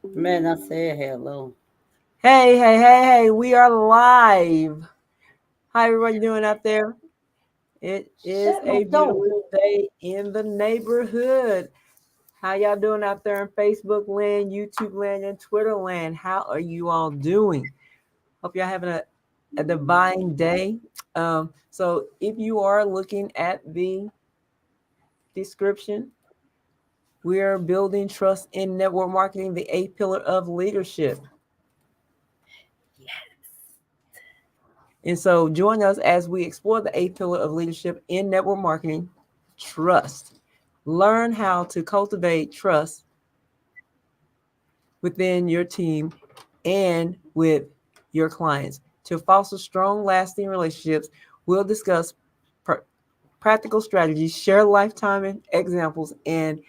Man, I said hello. Hey, hey, hey, hey, we are live. How everybody doing out there? It is Shut my a door. beautiful day in the neighborhood. How y'all doing out there in Facebook land, YouTube land, and Twitter land? How are you all doing? Hope y'all having a divine day. So if you are looking at the description, we are building trust in network marketing, the eighth pillar of leadership. And so join us as we explore the eighth pillar of leadership in network marketing, trust. Learn how to cultivate trust within your team and with your clients. To foster strong, lasting relationships, we'll discuss pr- practical strategies, share lifetime examples, and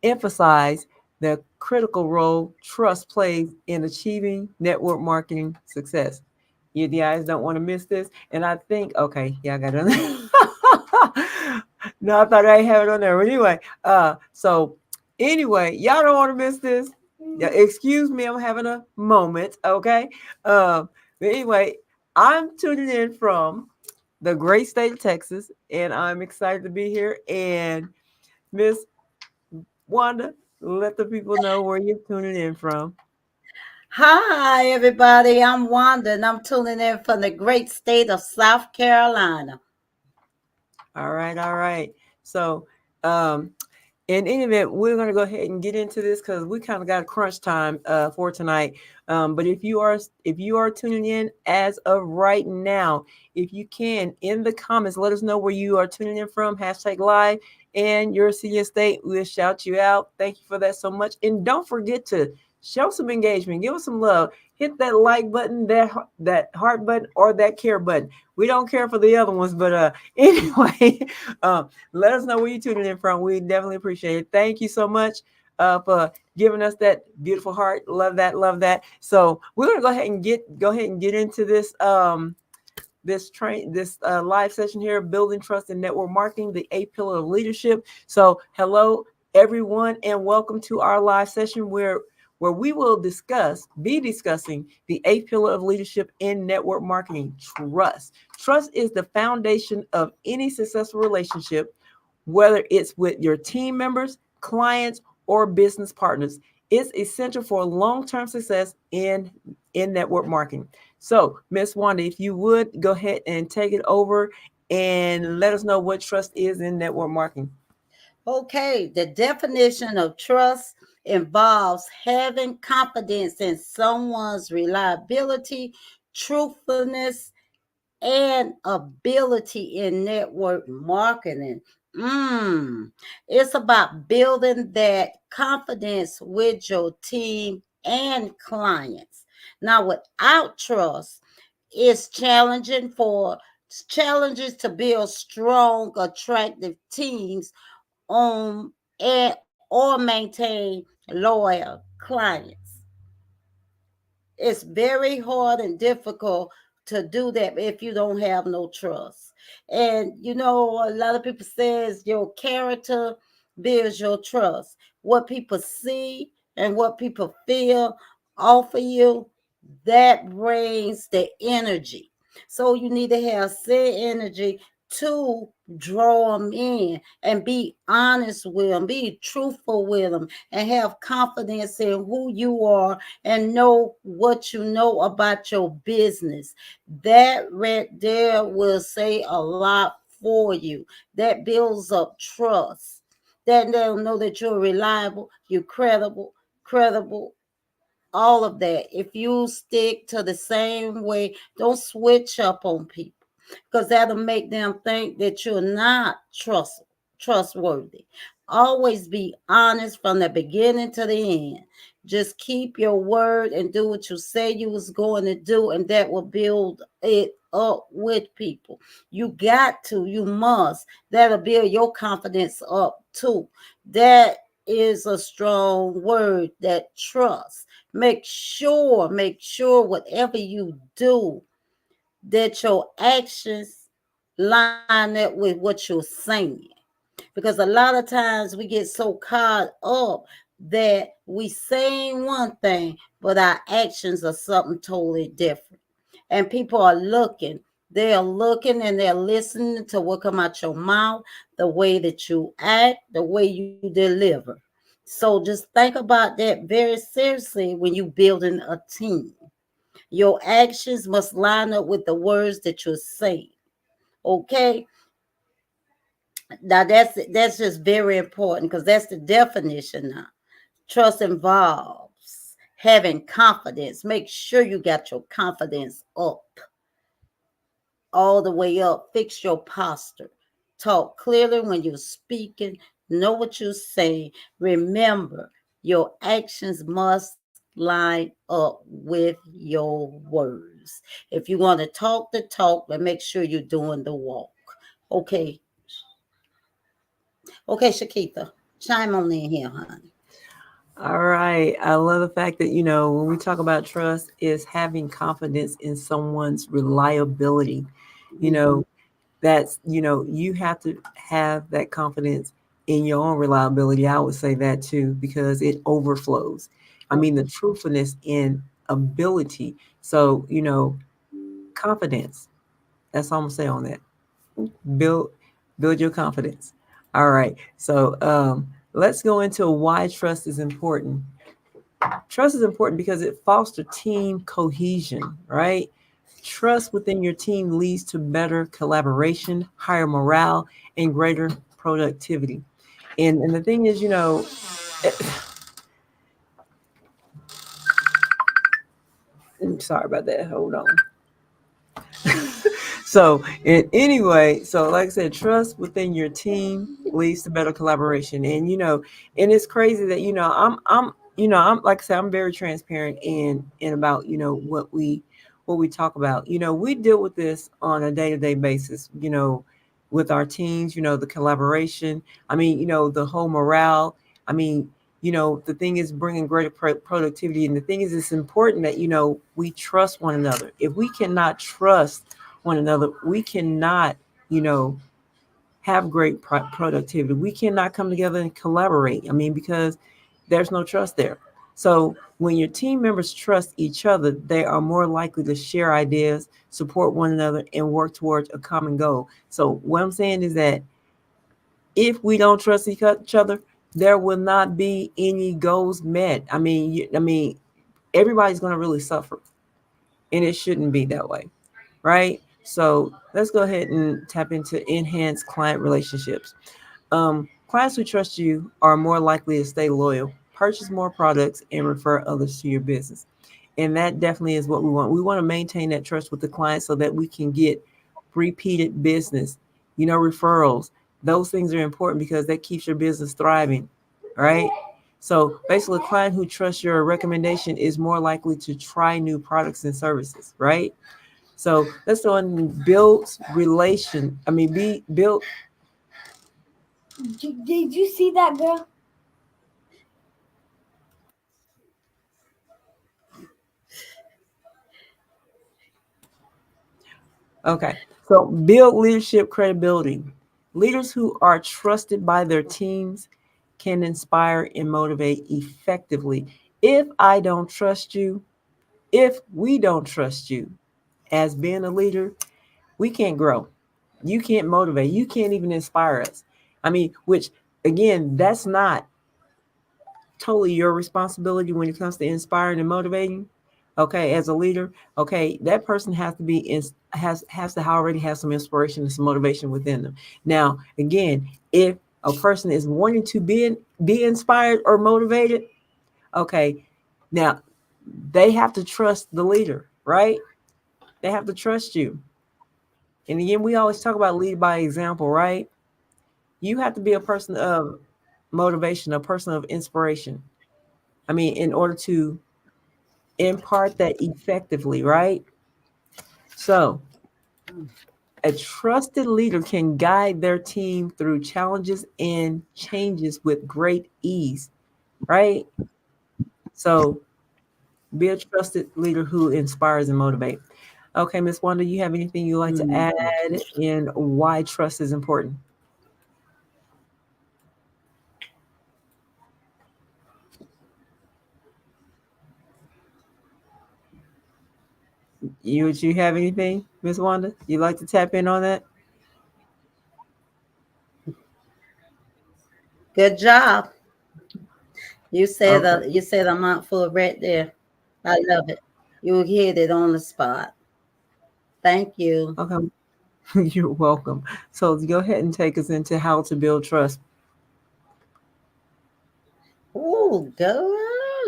emphasize the critical role trust plays in achieving network marketing success. You guys don't want to miss this. And I think, okay, yeah, I got it on there. No, I thought I have it on there. But anyway, y'all don't want to miss this. Yeah, excuse me, I'm having a moment, okay? But anyway, I'm tuning in from the great state of Texas, and I'm excited to be here. And Miss Wanda, let the people know where you're tuning in from. Hi, everybody. I'm Wanda, and I'm tuning in from the great state of South Carolina. All right, all right. So, um, in any event, we're going to go ahead and get into this because we kind of got a crunch time for tonight. But if you are tuning in as of right now, if you can in the comments, let us know where you are tuning in from. Hashtag live and your city and state. We'll shout you out. Thank you for that so much. And don't forget to show some engagement. Give us some love. Hit that like button, that heart button, or that care button. We don't care for the other ones, but anyway, let us know where you're tuning in from. We definitely appreciate it. Thank you so much for giving us that beautiful heart. Love that, love that. So we're gonna go ahead and get into this live session here, building trust in network marketing, the eighth pillar of leadership. So hello everyone, and welcome to our live session where we will be discussing the eighth pillar of leadership in network marketing, trust. Trust is the foundation of any successful relationship, whether it's with your team members, clients, or business partners. It's essential for long-term success in network marketing. So, Miss Wanda, if you would go ahead and take it over and let us know what trust is in network marketing. Okay, the definition of trust involves having confidence in someone's reliability, truthfulness, and ability in network marketing. Mm. It's about building that confidence with your team and clients. Now, without trust, it's challenges to build strong, attractive teams on and or maintain loyal clients. It's very hard and difficult to do that if you don't have no trust. And a lot of people says your character builds your trust. What people see and what people feel off of you, that brings the energy. So you need to have said energy to draw them in and be honest with them, be truthful with them, and have confidence in who you are and know what you know about your business. That right there will say a lot for you. That builds up trust. That they'll know that you're reliable, you're credible, all of that. If you stick to the same way, don't switch up on people because that'll make them think that you're not trustworthy. Always be honest from the beginning to the end. Just keep your word and do what you say you was going to do, and that will build it up with people. You must. That'll build your confidence up too. That is a strong word, that trust. Make sure whatever you do, that your actions line up with what you're saying. Because a lot of times we get so caught up that we saying one thing, but our actions are something totally different. And people are looking. They are looking and they're listening to what come out your mouth, the way that you act, the way you deliver. So just think about that very seriously when you building a team. Your actions must line up with the words that you're saying. Okay, now that's just very important because that's the definition now. Trust involves having confidence. Make sure you got your confidence up, all the way up. Fix your posture. Talk clearly when you're speaking. Know what you're saying. Remember, your actions must line up with your words. If you want to talk the talk, but make sure you're doing the walk. Okay, okay, Shakita, chime on in here, honey. All right. I love the fact that, when we talk about trust, is having confidence in someone's reliability. You Mm-hmm. know, you have to have that confidence in your own reliability. I would say that too, because it overflows. I mean, the truthfulness in ability. So, confidence. That's all I'm gonna say on that. Build, build your confidence. All right. So, let's go into why trust is important. Trust is important because it fosters team cohesion, right? Trust within your team leads to better collaboration, higher morale, and greater productivity. And the thing is, sorry about that. Hold on. So, anyway, so like I said, trust within your team leads to better collaboration. And it's crazy that I'm like I said, I'm very transparent in about what we talk about. We deal with this on a day to day basis. With our teams, the collaboration. I mean, the whole morale. I mean, the thing is bringing greater productivity, and the thing is, it's important that we trust one another. If we cannot trust one another, we cannot, you know, have great productivity. We cannot come together and collaborate. I mean, because there's no trust there. So when your team members trust each other, they are more likely to share ideas, support one another, and work towards a common goal. So what I'm saying is that if we don't trust each other, there will not be any goals met. I mean, everybody's going to really suffer, and it shouldn't be that way, right? So let's go ahead and tap into enhanced client relationships. Clients who trust you are more likely to stay loyal, purchase more products, and refer others to your business. And that definitely is what we want. We want to maintain that trust with the client so that we can get repeated business, referrals. Those things are important because that keeps your business thriving, right? So basically, a client who trusts your recommendation is more likely to try new products and services, right? So let's go and build relation. I mean, be built. Did you see that girl? Okay. So build leadership credibility. Leaders who are trusted by their teams can inspire and motivate effectively. If I don't trust you, if we don't trust you as being a leader, we can't grow. You can't motivate. You can't even inspire us. I mean, which again, that's not totally your responsibility when it comes to inspiring and motivating. Okay, as a leader, okay, that person has to be has to already have some inspiration and some motivation within them. Now, again, if a person is wanting to be inspired or motivated, okay, now they have to trust the leader, right? They have to trust you. And again, we always talk about lead by example, right? You have to be a person of motivation, a person of inspiration. I mean, in order to impart that effectively, right? So, a trusted leader can guide their team through challenges and changes with great ease, right? So, be a trusted leader who inspires and motivates. Okay, Miss Wanda, you have anything you'd like to Mm. add in why trust is important? You have anything, Miss Wanda? You like to tap in on that? Good job. Okay. You said a mouthful right there. I love it. You hit it on the spot. Thank you. Okay. You're welcome. So go ahead and take us into how to build trust. Ooh, girl,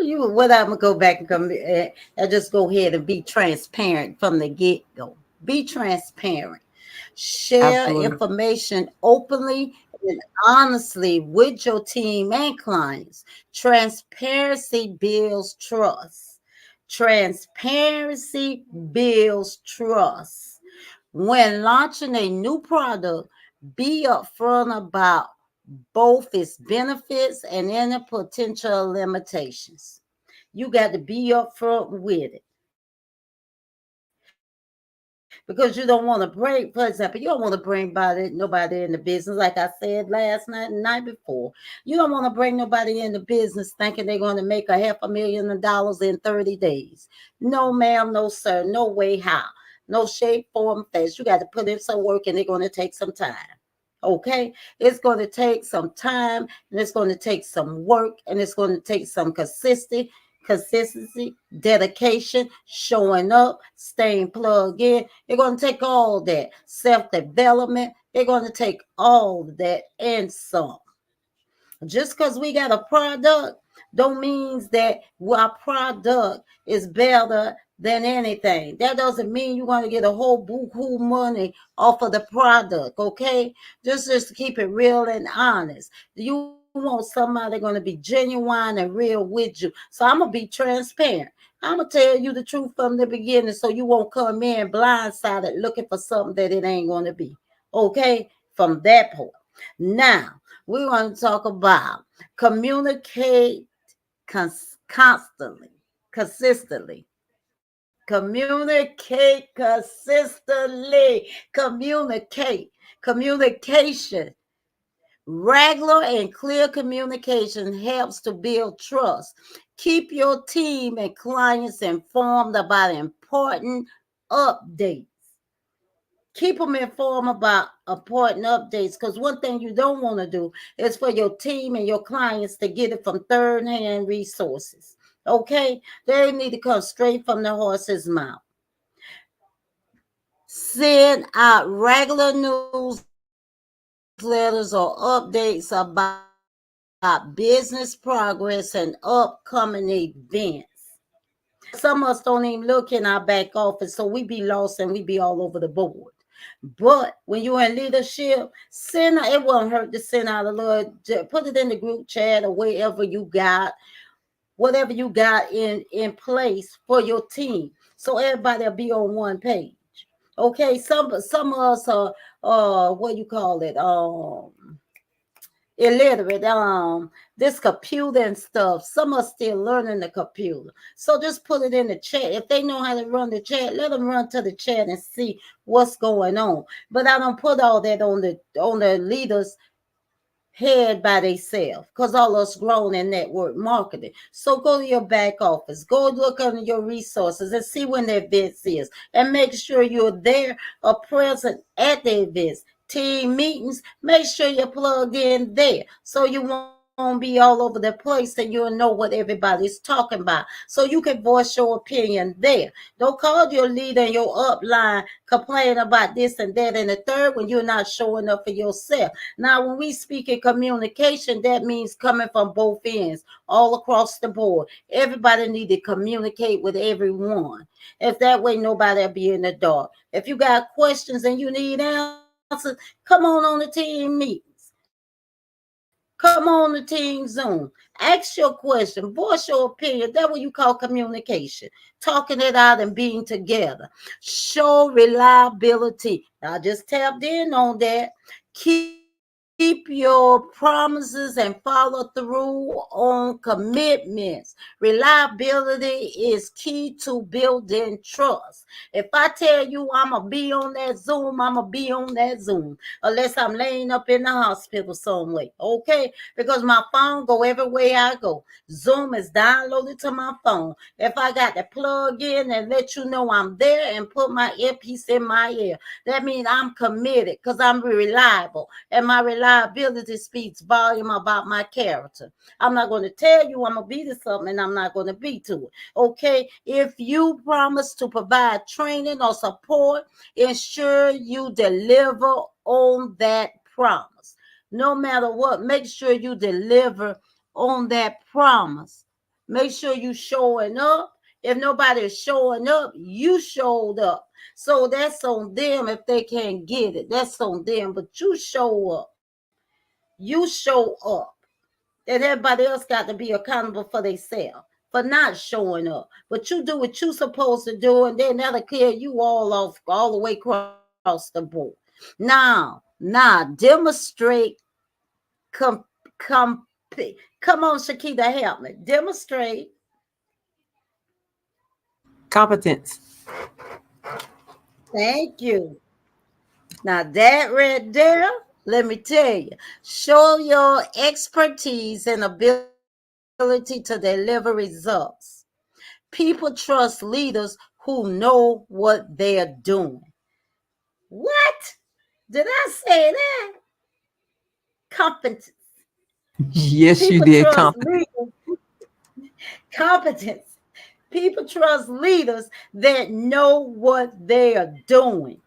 you what I'm gonna go back and come. I just go ahead and be transparent from the get go. Be transparent. Share Absolutely. information openly and honestly with your team and clients. Transparency builds trust. Transparency builds trust. When launching a new product, be upfront about both its benefits and any potential limitations. You got to be upfront with it because you don't want to bring, for example, you don't want to bring nobody in the business. Like I said last night and night before, you don't want to bring nobody in the business thinking they're going to make a $500,000 in 30 days. No, ma'am, no, sir, no way, how, no shape, form, face. You got to put in some work, and they're going to take some time. Okay, it's going to take some time, and it's going to take some work, and it's going to take some consistency, dedication, showing up, staying plugged in. They're going to take all that self development. They're going to take all that and some. Just because we got a product don't means that our product is better than anything. That doesn't mean you're going to get a whole buku money off of the product, okay? Just to keep it real and honest. You want somebody going to be genuine and real with you. So I'm going to be transparent. I'm going to tell you the truth from the beginning so you won't come in blindsided looking for something that it ain't going to be. Okay? From that point. Now, we want to talk about communicate constantly, consistently. Communicate consistently. Communication. Regular and clear communication helps to build trust. Keep your team and clients informed about important updates. Keep them informed about important updates, because one thing you don't want to do is for your team and your clients to get it from third hand resources. Okay, they need to come straight from the horse's mouth. Send out regular newsletters or updates about business progress and upcoming events. Some of us don't even look in our back office, so we be lost and we be all over the board. But when you're in leadership, it won't hurt to send out a little, put it in the group chat or wherever whatever you got in place for your team, so everybody will be on one page. Okay, some of us are what you call it, illiterate, this computer and stuff. Some are still learning the computer, so just put it in the chat. If they know how to run the chat, let them run to the chat and see what's going on. But I don't put all that on the leaders head by themselves, because all us grown in network marketing. So go to your back office, go look under your resources and see when the events is, and make sure you're there or present at the events. Team meetings, make sure you're plugged in there so you won't be all over the place and you'll know what everybody's talking about, so you can voice your opinion there. Don't call your leader and your upline complain about this and that and the third when you're not showing up for yourself. Now, when we speak in communication, that means coming from both ends, all across the board. Everybody need to communicate with everyone. If that way, nobody will be in the dark. If you got questions and you need answers, come on the team meetings. Come on the team Zoom. Ask your question. Voice your opinion. That's what you call communication. Talking it out and being together. Show reliability. I just tapped in on that. Keep your Keep your promises and follow through on commitments. Reliability is key to building trust. If I tell you I'm going to be on that Zoom, I'm going to be on that Zoom. Unless I'm laying up in the hospital somewhere. Okay? Because my phone go everywhere I go. Zoom is downloaded to my phone. If I got to plug in and let you know I'm there and put my earpiece in my ear, that means I'm committed because I'm reliable. And my reliability speaks volume about my character. I'm not going to tell you I'm going to be to something and I'm not going to be to it. Okay? If you promise to provide training or support, ensure you deliver on that promise. No matter what, make sure you deliver on that promise. Make sure you showing up. If nobody is showing up, you showed up. So that's on them if they can't get it. That's on them. But you show up. You show up. And everybody else got to be accountable for themselves for not showing up. But you do what you supposed to do, and then that'll clear you all off all the way across the board. Now, demonstrate com, com, come on, Shakita, help me. Demonstrate. Competence. Thank you. Now that right there, let me tell you, show your expertise and ability to deliver results. People trust leaders who know what they're doing. What? Did I say that? Competence. Yes, you People did. trust Competence. leaders. Competence. People trust leaders that know what they are doing.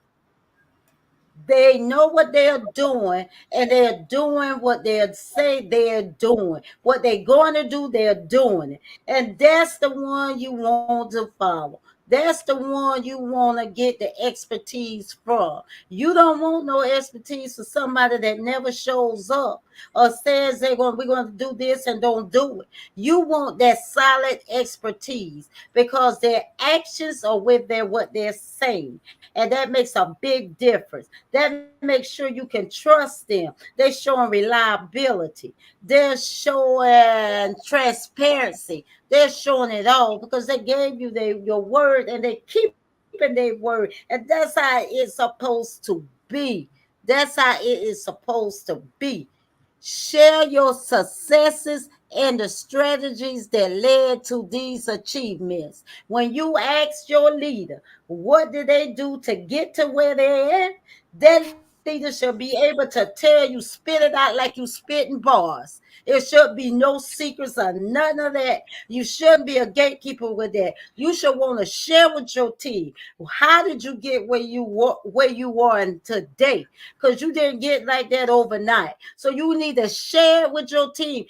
They know what they're doing, and they're doing what they say they're doing. What they're going to do, they're doing it. And that's the one you want to follow. That's the one you want to get the expertise from. You don't want no expertise for somebody that never shows up or says we're going to do this and don't do it. You want that solid expertise because their actions are with their what they're saying, and that makes a big difference. That makes sure you can trust them. They're showing reliability. They're showing transparency. They're showing it all because they gave you your word and they're keeping their word. And that's how it's supposed to be. That's how it is supposed to be. Share your successes and the strategies that led to these achievements. When you ask your leader, what did they do to get to where they're at? That leader should be able to tell you, spit it out like you spitting bars. It should be no secrets or none of that. You shouldn't be a gatekeeper with that. You should want to share with your team. How did you get where you are in today? Because you didn't get like that overnight. So you need to share it with your team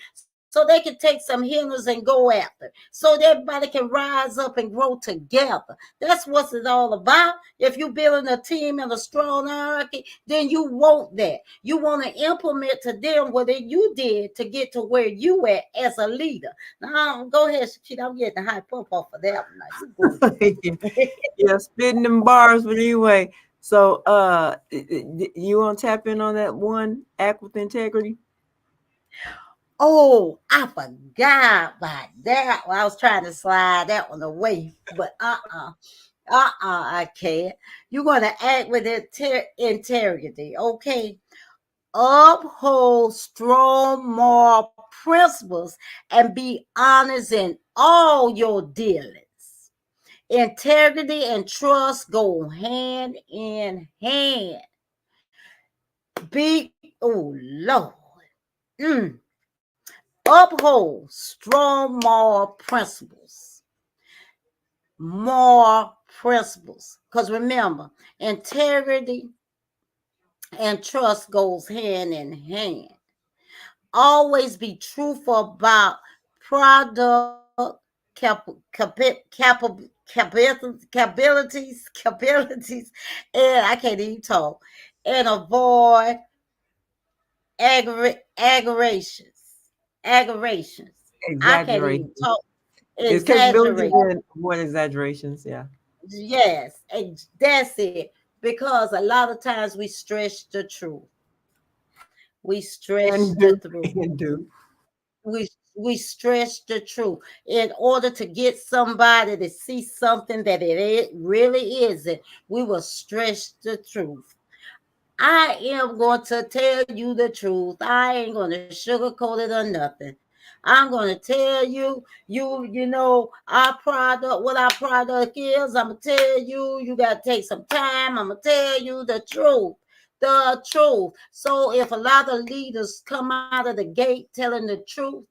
so they can take some healers and go after. So everybody can rise up and grow together. That's what it's all about. If you're building a team and a strong hierarchy, then you want that. You want to implement to them what you did to get to where you at as a leader. Now, go ahead, Shakita. I'm getting hype up off of that one. Now, you go ahead. Yeah, spitting them bars. But anyway, so you want to tap in on that one, act with integrity? Oh, I forgot about that. Well, I was trying to slide that one away, but I can't. You're going to act with integrity, okay? Uphold strong moral principles and be honest in all your dealings. Integrity and trust go hand in hand. Oh Lord. Mm. Uphold strong moral principles. Moral principles. Because remember, integrity and trust goes hand in hand. Always be truthful about product capabilities, and I can't even talk, and avoid aggravations. Aggravations. I can't even Exaggeration. talk. It's capabilities Exaggerate. and avoid exaggerations. Yeah. Yes, that's it. Because a lot of times we stretch the truth. We stretch and the do truth. and do. We stretch the truth in order to get somebody to see something that really isn't. We will stretch the truth. I am going to tell you the truth. I ain't going to sugarcoat it or nothing. I'm going to tell you, our product, what our product is. I'm going to tell you, you got to take some time. I'm going to tell you the truth. The truth. So if a lot of leaders come out of the gate telling the truth,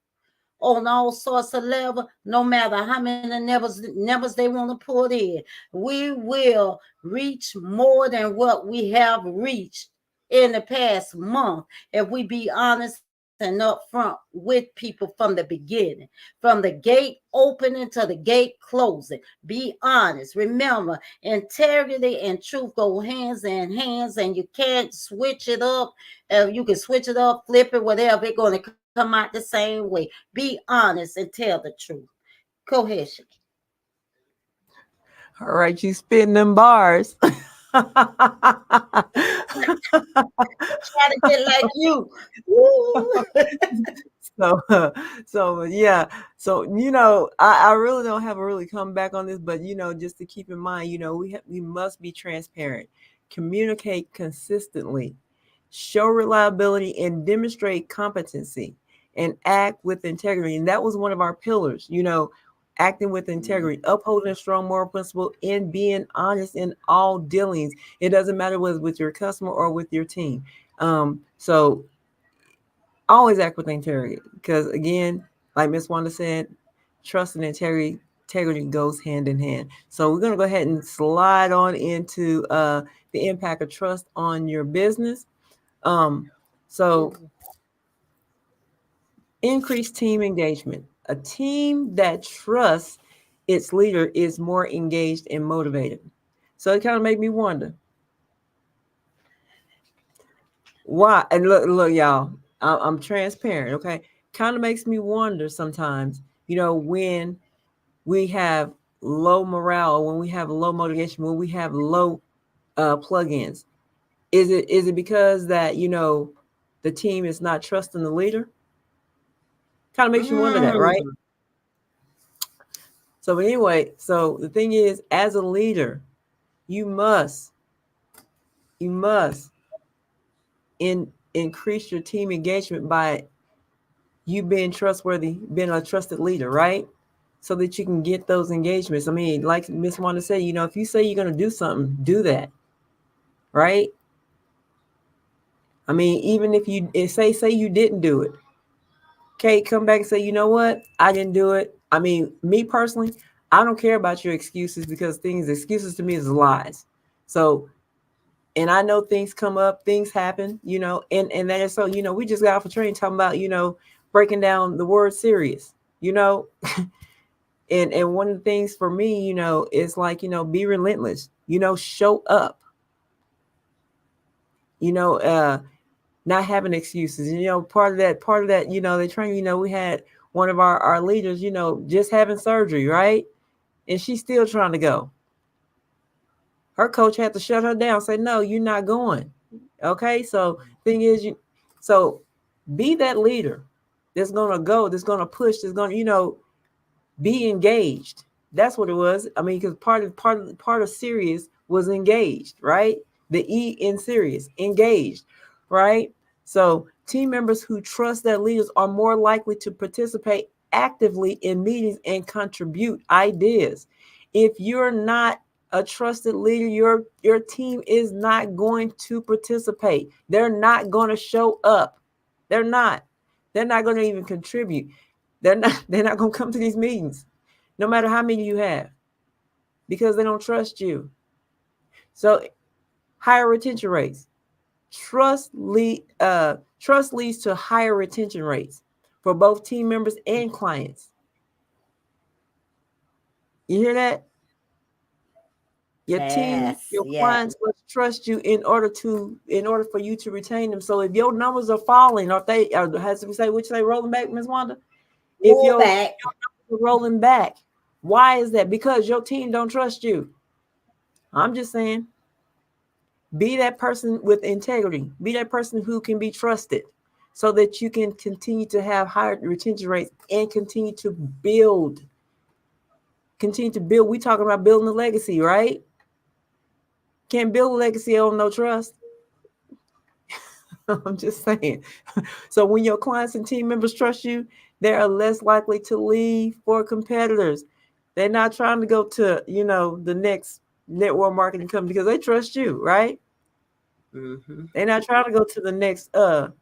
on all sorts of level, no matter how many numbers they want to put in, we will reach more than what we have reached in the past month if we be honest and upfront with people from the beginning, from the gate opening to the gate closing. Be honest. Remember, integrity and truth go hands in hands, and you can't switch it up. You can switch it up, flip it, whatever. It's going to come out the same way. Be honest and tell the truth. Go ahead, Shaki. All right, you spitting them bars. Try to get like you. Woo. So, so yeah, so I really don't have a really come back on this, but just to keep in mind, we must be transparent, communicate consistently, show reliability, and demonstrate competency, and act with integrity. And that was one of our pillars, acting with integrity, upholding a strong moral principle, and being honest in all dealings. It doesn't matter whether it's with your customer or with your team. So always act with integrity because, again, like Miss Wanda said, trust and integrity goes hand in hand. So we're going to go ahead and slide on into the impact of trust on your business. So increase team engagement. A team that trusts its leader is more engaged and motivated. So it kind of made me wonder why. And look, y'all, I'm transparent. Okay, kind of makes me wonder sometimes. When we have low morale, when we have low motivation, when we have low plugins, is it because that the team is not trusting the leader? Kind of makes you wonder that, right? Mm. So, but anyway, so the thing is, as a leader, you must increase your team engagement by you being trustworthy, being a trusted leader, right? So that you can get those engagements. I mean, like Miss Wanda said, if you say you're going to do something, do that, right? I mean, even if say you didn't do it, okay, come back and say, you know what, I didn't do it. I mean, me personally, I don't care about your excuses because excuses to me is lies. So, and I know things come up, things happen, and that is so, we just got off a train talking about, breaking down the word serious, you know, and one of the things for me, is like, be relentless, show up, you know, not having excuses. And, part of that, they train, we had one of our leaders, just having surgery, right? And she's still trying to go. Her coach had to shut her down, say, no, you're not going. Okay. So thing is, so be that leader that's going to go, that's going to push, that's going to, be engaged. That's what it was. I mean, because part of serious was engaged, right? The E in serious, engaged, right? So team members who trust their leaders are more likely to participate actively in meetings and contribute ideas. If you're not a trusted leader, your team is not going to participate. They're not going to show up. They're not. They're not going to even contribute. They're not going to come to these meetings, no matter how many you have, because they don't trust you. So higher retention rates. Trust leads to higher retention rates for both team members and clients. You hear that? Your team, Yes, your yes. clients must trust you in order for you to retain them. So if your numbers are falling, or if they has to say which they rolling back, Ms. Wanda, if Pull back. your numbers are rolling back, why is that? Because your team don't trust you. I'm just saying, be that person with integrity. Be that person who can be trusted. so that you can continue to have higher retention rates and build, continue to build. We talking about building a legacy, right? Can't build a legacy on no trust. I'm just saying. So when your clients and team members trust you, they are less likely to leave for competitors. They're not trying to go to, the next network marketing company because they trust you, right? Mm-hmm. They're not trying to go to the next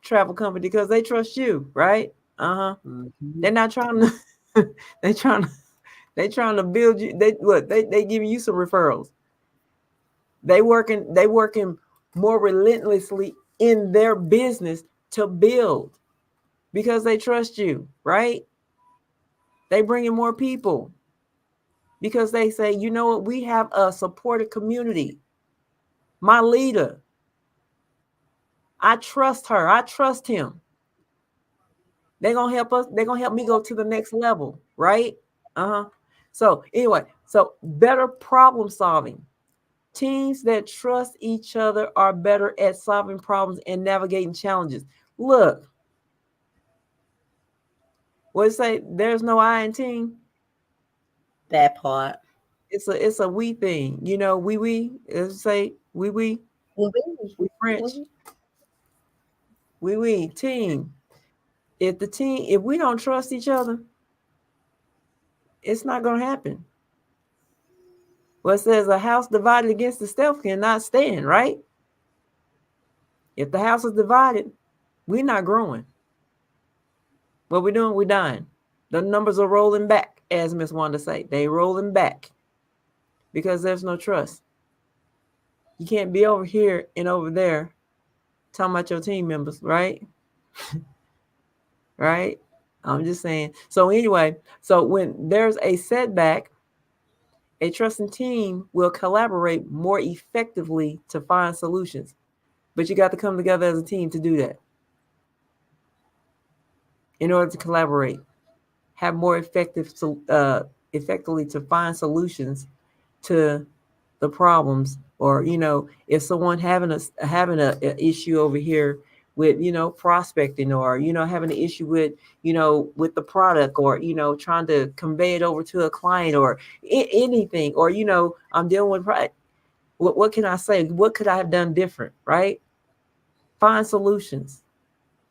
travel company because they trust you, right? Uh-huh. Mm-hmm. They're not trying to they trying to they trying to build you. They giving you some referrals. They working more relentlessly in their business to build because they trust you, right? They bring in more people because they say, you know what, we have a supportive community. My leader, I trust her. I trust him. They're gonna help us. They're gonna help me go to the next level, right? Uh-huh. So anyway, so better problem solving. Teams that trust each other are better at solving problems and navigating challenges. Look, what it say? There's no I in team. That part. It's a we thing. We say We, we French. we, We team. If we don't trust each other, it's not gonna happen. What says a house divided against itself cannot stand, right? If the house is divided, we're not growing. What we doing? We dying. The numbers are rolling back, as Miss Wanda say. They rolling back because there's no trust. You can't be over here and over there talking about your team members, right? Right? I'm just saying. So anyway, so when there's a setback, a trusting team will collaborate more effectively to find solutions. But you got to come together as a team to do that in order to collaborate, have more effectively to find solutions to the problems. Or if someone having a issue over here with prospecting, or having an issue with with the product, or trying to convey it over to a client, or anything, or I'm dealing with what can I say, what could I have done different, right? Find solutions.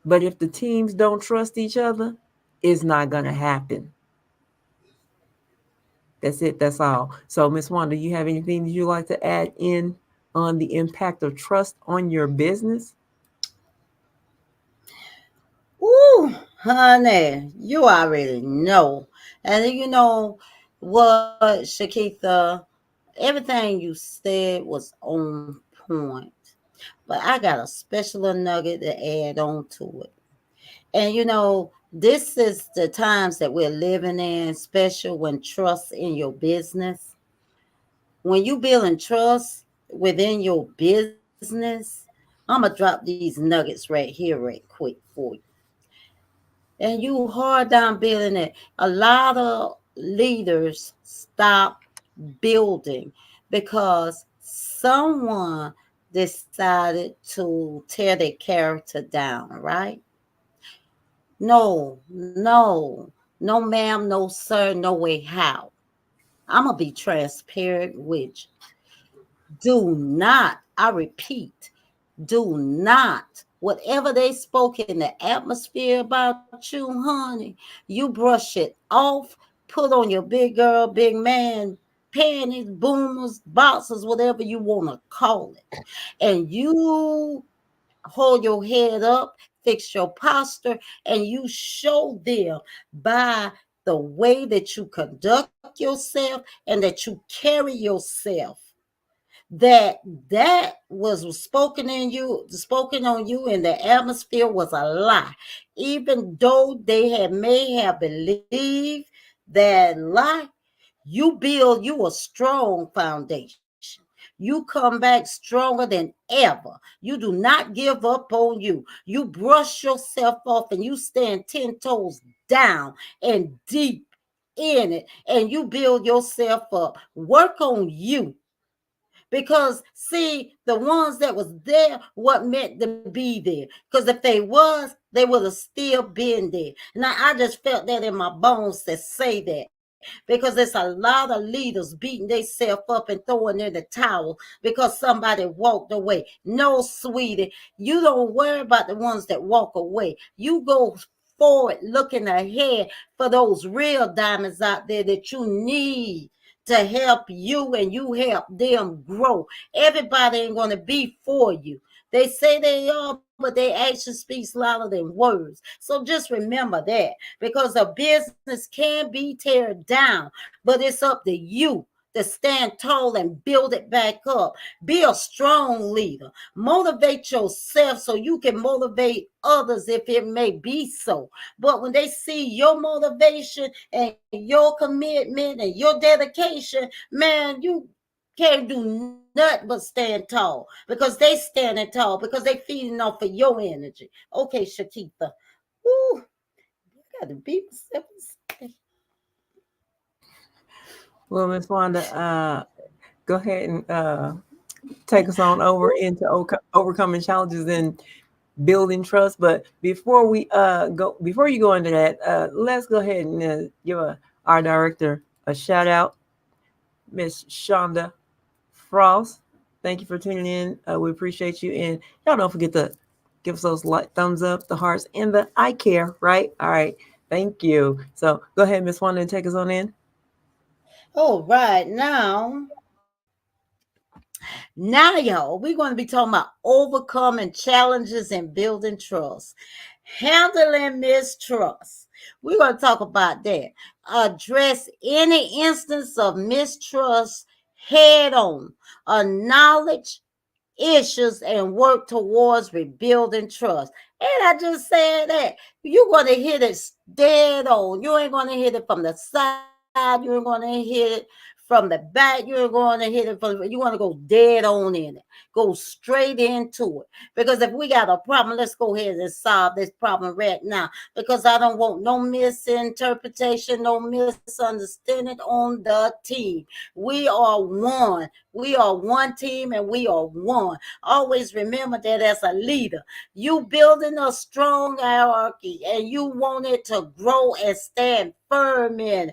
But if the teams don't trust each other, it's not going to happen. That's it. That's all. So, Miss Wanda, you have anything that you like to add in on the impact of trust on your business? Ooh, honey, you already know. And you know what, Shakitha? Everything you said was on point. But I got a special nugget to add on to it. And this is the times that we're living in, special when trust in your business. When you building trust within your business, I'm gonna drop these nuggets right here, right quick for you. And you hard down building it. A lot of leaders stop building because someone decided to tear their character down, right? No, no, no, ma'am, no, sir, no way, how. I'm going to be transparent with you. Do not, I repeat, do not, whatever they spoke in the atmosphere about you, honey, you brush it off, put on your big girl, big man panties, boomers, boxers, whatever you want to call it. And you hold your head up, fix your posture, and you show them by the way that you conduct yourself and that you carry yourself that that was spoken on you in the atmosphere was a lie, even though they had may have believed that lie. You build you a strong foundation. You come back stronger than ever. You do not give up on you. You brush yourself off and you stand 10 toes down and deep in it, and you build yourself up. Work on you, Because see, the ones that was there, what meant to be there. Because if they was, they would have still been there. Now I just felt that in my bones to say that. Because there's a lot of leaders beating themselves up and throwing in the towel because somebody walked away. No, sweetie, you don't worry about the ones that walk away. You go forward looking ahead for those real diamonds out there that you need to help you and you help them grow. Everybody ain't going to be for you. They say they are, but their action speaks louder than words. So just remember that, because a business can be teared down, but it's up to you to stand tall and build it back up. Be a strong leader. Motivate yourself so you can motivate others if it may be so. But when they see your motivation and your commitment and your dedication, man, you can't do nothing but stand tall, because they standing tall, because they feeding off of your energy. Okay, Shakita. Woo, got to be myself. Well, Miss Wanda, go ahead and take us on over into overcoming challenges and building trust. But before you go into that, let's go ahead and give our director a shout out, Miss Shonda Frost. Thank you for tuning in. We appreciate you, and y'all don't forget to give us those thumbs up, the hearts, and the I care. Right? All right. Thank you. So go ahead, Miss Wanda, and take us on in. All right, now, y'all, we're going to be talking about overcoming challenges and building trust, handling mistrust. We're going to talk about that. Address any instance of mistrust head on. Acknowledge issues and work towards rebuilding trust. And I just said that you're going to hit it dead on. You ain't going to hit it from the side. You ain't going to hit it from the back. You ain't going to hit it from. You want to go dead on in it. Go straight into it. Because if we got a problem, let's go ahead and solve this problem right now. Because I don't want no misinterpretation, no misunderstanding on the team. We are one. We are one team and we are one. Always remember that as a leader, you building a strong hierarchy and you want it to grow and stand firm in.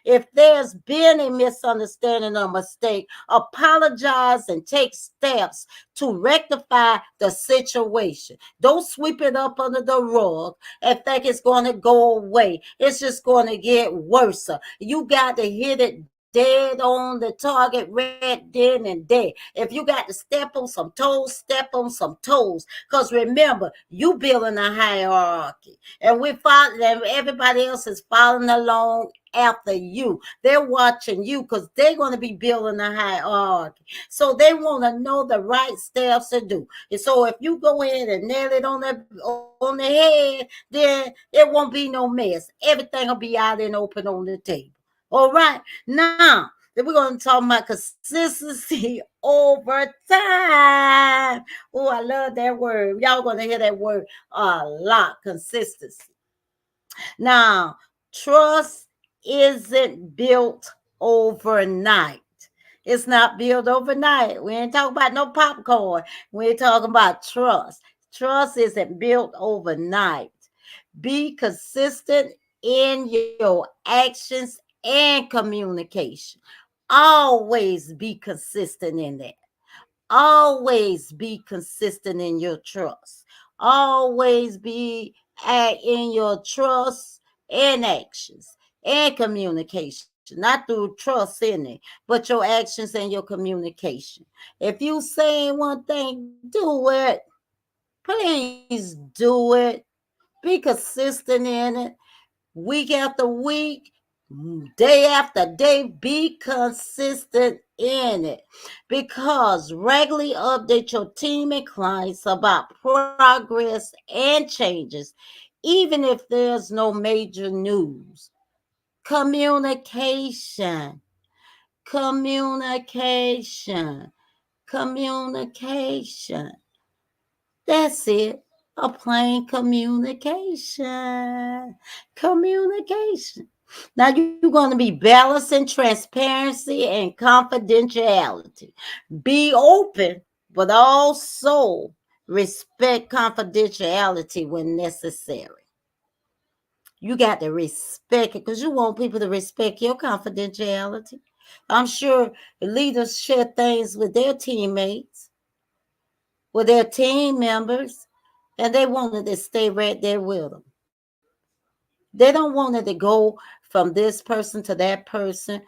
If there's been a misunderstanding or mistake, apologize and take steps to rectify the situation. Don't sweep it up under the rug and think it's going to go away. It's just going to get worse. You got to hit it dead on the target right then and there. If you got to step on some toes, step on some toes. Because remember, you building a hierarchy. And we follow, and everybody else is following along after you. They're watching you because they're going to be building a hierarchy. So they want to know the right steps to do. And so if you go in and nail it on the head, then it won't be no mess. Everything will be out and open on the table. All right. Now, then we're going to talk about consistency over time. Oh, I love that word. Y'all going to hear that word a lot. Consistency. Now, trust isn't built overnight. It's not built overnight. We ain't talking about no popcorn. We're talking about trust. Trust isn't built overnight. Be consistent in your actions and communication. Always be consistent in that. Always be consistent in your trust. Always be in your trust and actions and communication. Not through trust in it, but your actions and your communication. If you saying one thing, do it. Please do it. Be consistent in it week after week, day after day. Be consistent in it because regularly update your team and clients about progress and changes, even if there's no major news. Communication, communication, communication. That's it. A plain communication. Communication. Now you're going to be balancing transparency and confidentiality. Be open, but also respect confidentiality when necessary. You got to respect it because you want people to respect your confidentiality. I'm sure leaders share things with their teammates, with their team members, and they wanted to stay right there with them. They don't want it to go from this person to that person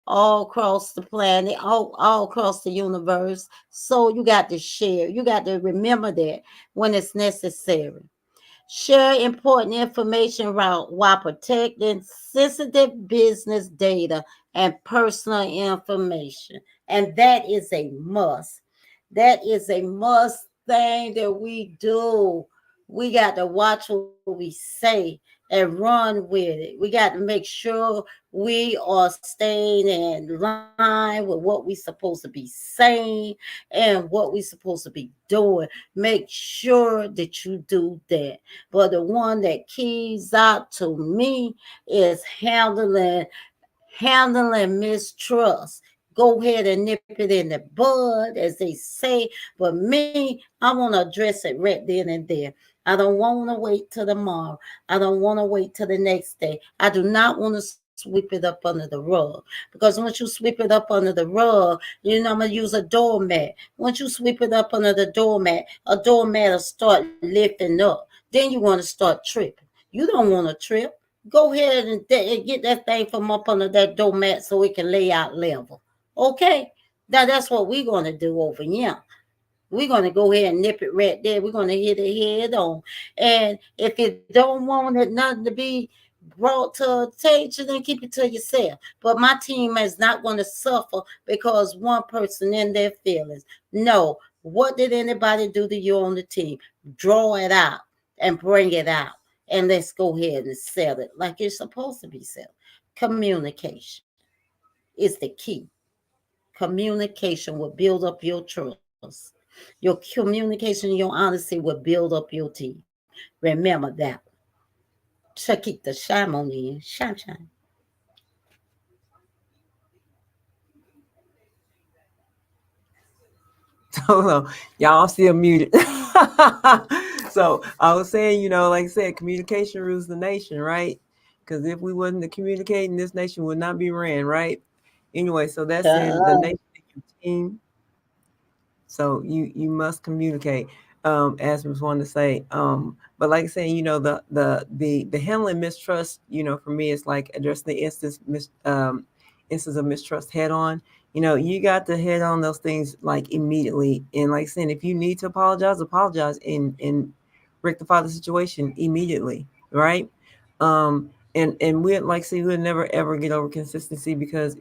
all across the planet, all across the universe. So you got to share. You got to remember that when it's necessary. Share important information while protecting sensitive business data and personal information. And that is a must. That is a must thing that we do. We got to watch what we say and run with it. We got to make sure we are staying in line with what we supposed to be saying and what we supposed to be doing. Make sure that you do that. But the one that keys out to me is handling mistrust. Go ahead and nip it in the bud, as they say. But me, I want to address it right then and there. I don't want to wait till tomorrow. I don't want to wait till the next day. I do not want to sweep it up under the rug. Because once you sweep it up under the rug, I'm going to use a doormat. Once you sweep it up under the doormat, a doormat will start lifting up. Then you want to start tripping. You don't want to trip. Go ahead and get that thing from up under that doormat so it can lay out level. Okay? Now that's what we're going to do over here. We're going to go ahead and nip it right there. We're going to hit it head on. And if you don't want it nothing to be brought to attention, then keep it to yourself. But my team is not going to suffer because one person in their feelings. No. What did anybody do to you on the team? Draw it out and bring it out. And let's go ahead and sell it like it's supposed to be sold. Communication is the key. Communication will build up your trust. Your communication, your honesty will build up your team. Remember that. Shakita Shamoni, Sham Sham. Hold on. Y'all still muted. So I was saying, like I said, communication rules the nation, right? Because if we wasn't communicating, this nation would not be ran, right? Anyway, so that's in the nation is your team. So you must communicate, as was one to say. But like I say, the handling mistrust, for me, it's like addressing the instance of mistrust head on. You got to head on those things like immediately. And like saying, if you need to apologize and rectify the situation immediately, right? And we like say we'll never ever get over consistency because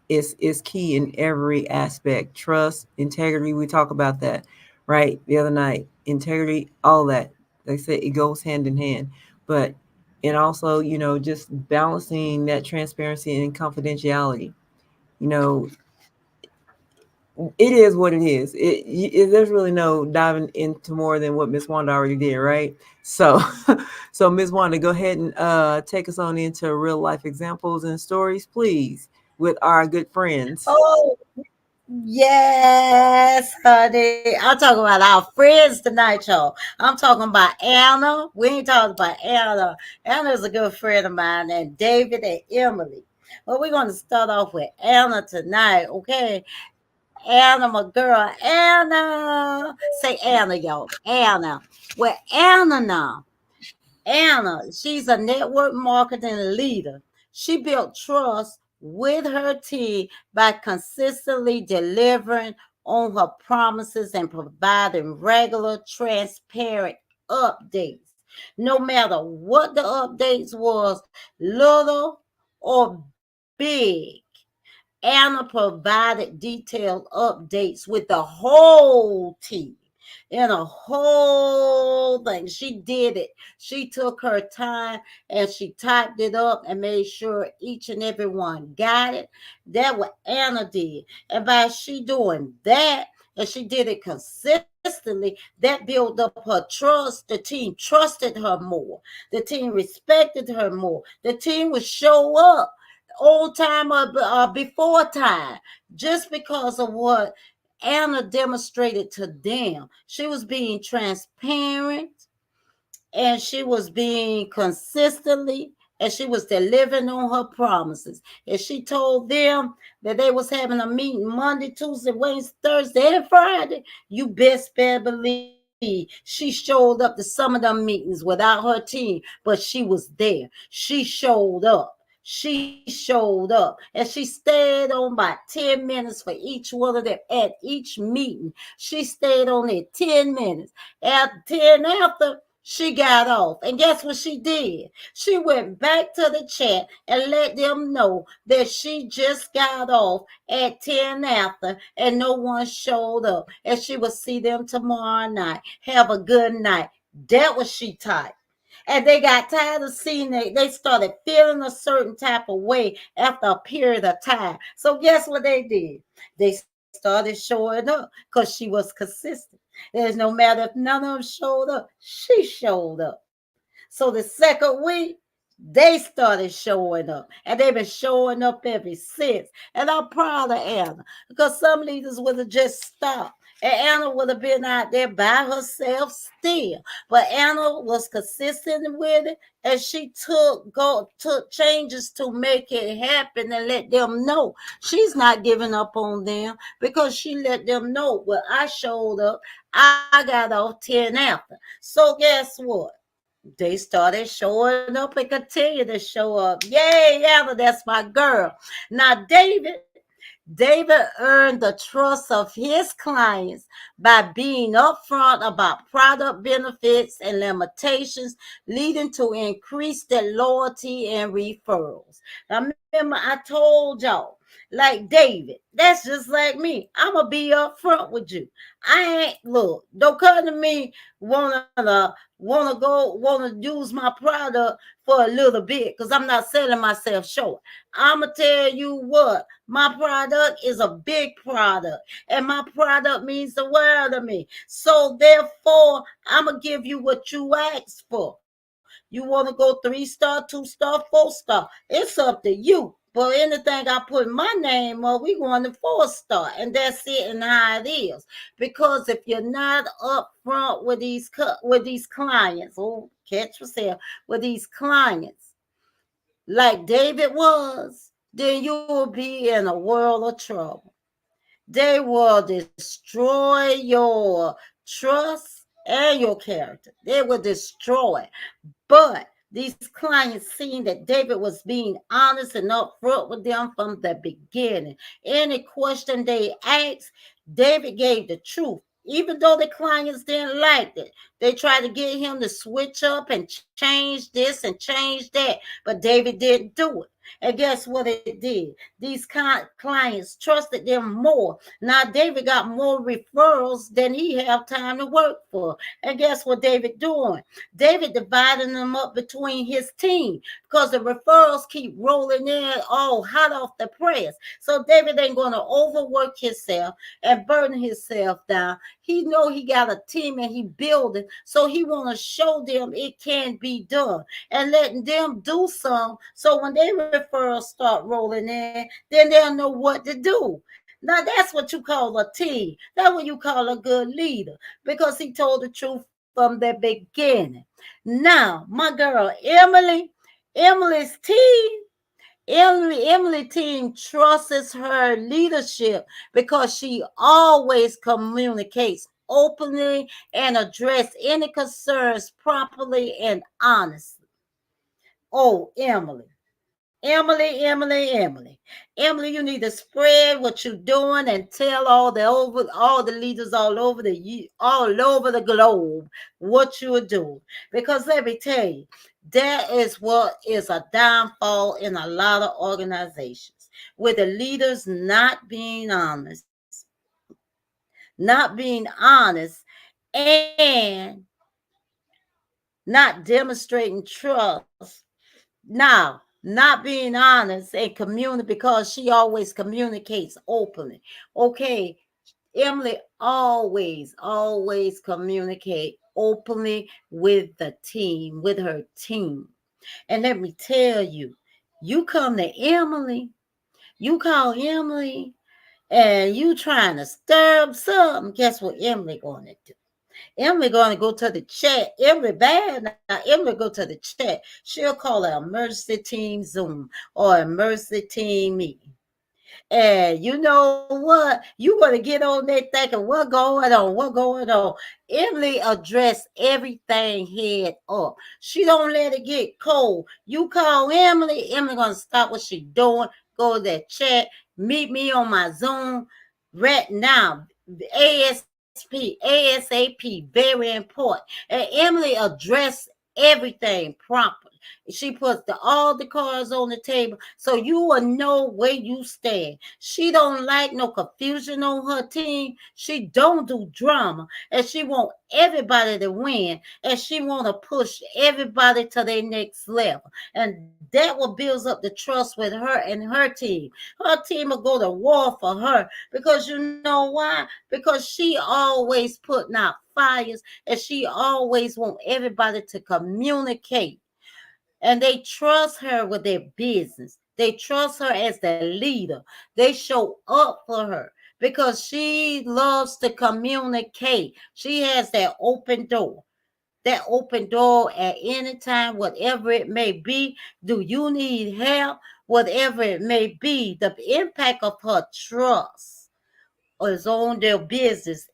is key in every aspect. Trust, integrity, we talk about that, right? The other night. Integrity, all that. Like I said, it goes hand in hand. But and also, just balancing that transparency and confidentiality. You know, it is what it is. There's really no diving into more than what Miss Wanda already did, right? So, so Miss Wanda, go ahead and take us on into real life examples and stories, please, with our good friends. Oh, yes, honey. I'm talking about our friends tonight, y'all. I'm talking about Anna. We ain't talking about Anna. Anna's a good friend of mine, and David and Emily. But we're going to start off with Anna tonight, okay? Anna, my girl, Anna. Say Anna, y'all. Anna. Well, Anna now. Anna, she's a network marketing leader. She built trust with her team by consistently delivering on her promises and providing regular, transparent updates. No matter what the updates was, little or big, Anna provided detailed updates with the whole team in a whole thing. She did it. She took her time and she typed it up and made sure each and every one got it. That what Anna did. And by she doing that, and she did it consistently, that built up her trust. The team trusted her more. The team respected her more. The team would show up on time or before time just because of what Anna demonstrated to them. She was being transparent, and she was being consistently, and she was delivering on her promises. And she told them that they was having a meeting Monday, Tuesday, Wednesday, Thursday, and Friday. You best better believe she showed up to some of them meetings without her team, but she was there. She showed up. She showed up, and she stayed on by 10 minutes for each one of them at each meeting. She stayed on there 10 minutes. At 10 after, she got off. And guess what she did? She went back to the chat and let them know that she just got off at 10 after and no one showed up. And she will see them tomorrow night. Have a good night. That was she type. And they got tired of seeing it. They started feeling a certain type of way after a period of time. So guess what they did? They started showing up because she was consistent. There's no matter if none of them showed up, she showed up. So the second week, they started showing up, and they've been showing up ever since. And I'm proud of Anna, because some leaders would have just stopped, and Anna would have been out there by herself still. But Anna was consistent with it, and she took changes to make it happen and let them know she's not giving up on them, because she let them know, well, I showed up, I got off 10 after. So guess what? They started showing up and continue to show up. Yay, Anna, that's my girl. Now, David earned the trust of his clients by being upfront about product benefits and limitations, leading to increased their loyalty and referrals. Now, remember, I told y'all, like David, that's just like me. I'm going to be upfront with you. I ain't, look, don't come to me wanna use my product for a little bit, because I'm not selling myself short. I'ma tell you what, my product is a big product, and my product means the world to me. So therefore, I'ma give you what you asked for. You want to go 3 star, 2 star, 4 star. It's up to you. But anything I put my name on, we going to 4 star. And that's it and how it is. Because if you're not upfront with these clients, oh, catch yourself, with these clients, like David was, then you'll be in a world of trouble. They will destroy your trust and your character. They will destroy. But these clients seen that David was being honest and upfront with them from the beginning. Any question they asked, David gave the truth. Even though the clients didn't like it, they tried to get him to switch up and change this and change that, but David didn't do it. And guess what it did? These clients trusted them more. Now David got more referrals than he have time to work for. And guess what David doing? David dividing them up between his team, because the referrals keep rolling in all hot off the press. So David ain't going to overwork himself and burden himself down. He know he got a team and he building, so he want to show them it can be done and letting them do some. So when they referrals start rolling in, then they'll know what to do. Now that's what you call a team. That's what you call a good leader, because he told the truth from the beginning. Now, my girl Emily's team, Emily team trusts her leadership because she always communicates openly and address any concerns properly and honestly. Oh, Emily, you need to spread what you're doing and tell all the leaders all over the globe what you're doing. Because let me tell you, that is what is a downfall in a lot of organizations, with the leaders not being honest, and not demonstrating trust. Now, not being honest and communicate, because she always communicates openly. Okay, Emily always communicate openly with the team, with her team. And let me tell you, you come to Emily, you call Emily, and you trying to stir up something, guess what Emily going to do? Emily going to go to the chat. Emily bad now. Emily go to the chat. She'll call an emergency team Zoom or emergency team meeting. And you know what? You gonna get on there thinking, what going on? What going on? Emily address everything head up. She don't let it get cold. You call Emily, Emily gonna stop what she doing, go to that chat, meet me on my Zoom right now. ASAP, very important. And Emily address everything promptly. She puts all the cards on the table so you will know where you stand. She don't like no confusion on her team. She don't do drama, and she want everybody to win, and she want to push everybody to their next level. And that will build up the trust with her and her team. Her team will go to war for her because you know why? Because she always putting out fires, and she always want everybody to communicate, and they trust her with their business. They trust her as the leader. They show up for her because she loves to communicate. She has that open door. That open door at any time, whatever it may be. Do you need help? Whatever it may be, the impact of her trust is on their business.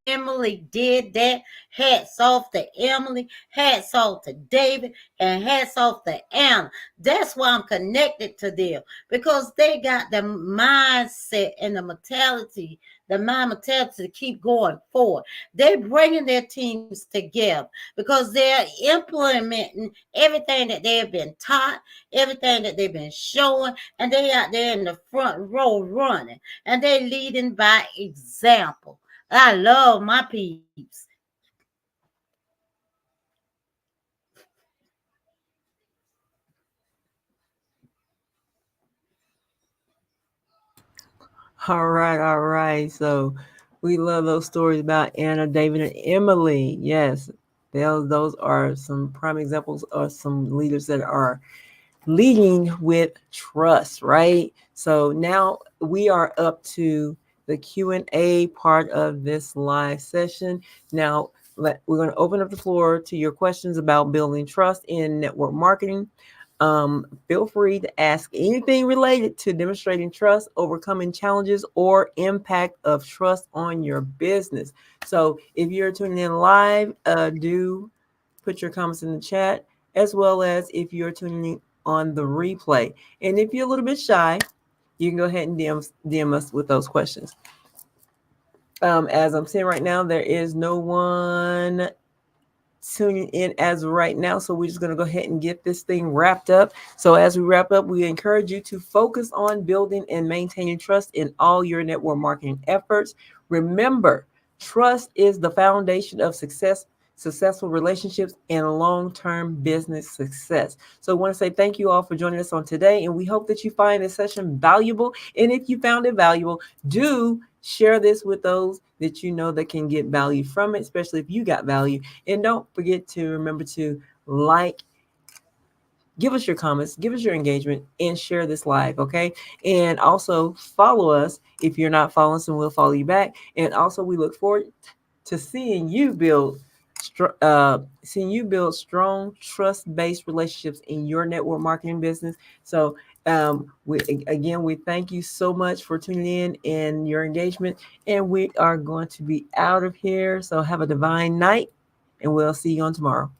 Emily did that. Hats off to Emily. Hats off to David. And hats off to Anna. That's why I'm connected to them because they got the mindset and the mind mentality to keep going forward. They're bringing their teams together because they're implementing everything that they have been taught, everything that they've been showing, and they out there in the front row running, and they leading by example. I love my peeps. All right, all right. So we love those stories about Anna, David, and Emily. Yes, those are some prime examples of some leaders that are leading with trust, right? So now we are up to the Q&A part of this live session. Now we're going to open up the floor to your questions about building trust in network marketing. Feel free to ask anything related to demonstrating trust, overcoming challenges, or impact of trust on your business. So if you're tuning in live, do put your comments in the chat, as well as if you're tuning in on the replay. And if you're a little bit shy, you can go ahead and DM us with those questions. As I'm seeing right now, there is no one tuning in as of right now. So we're just going to go ahead and get this thing wrapped up. So as we wrap up, we encourage you to focus on building and maintaining trust in all your network marketing efforts. Remember, trust is the foundation of successful relationships, and long-term business success. So I want to say thank you all for joining us on today, and we hope that you find this session valuable. And if you found it valuable, do share this with those that you know that can get value from it, especially if you got value. And don't forget to remember to like, give us your comments, give us your engagement, and share this live, okay? And also follow us if you're not following us, and we'll follow you back. And also, we look forward to seeing you build strong, trust-based relationships in your network marketing business. So, we thank you so much for tuning in and your engagement. And we are going to be out of here. So, have a divine night, and we'll see you on tomorrow.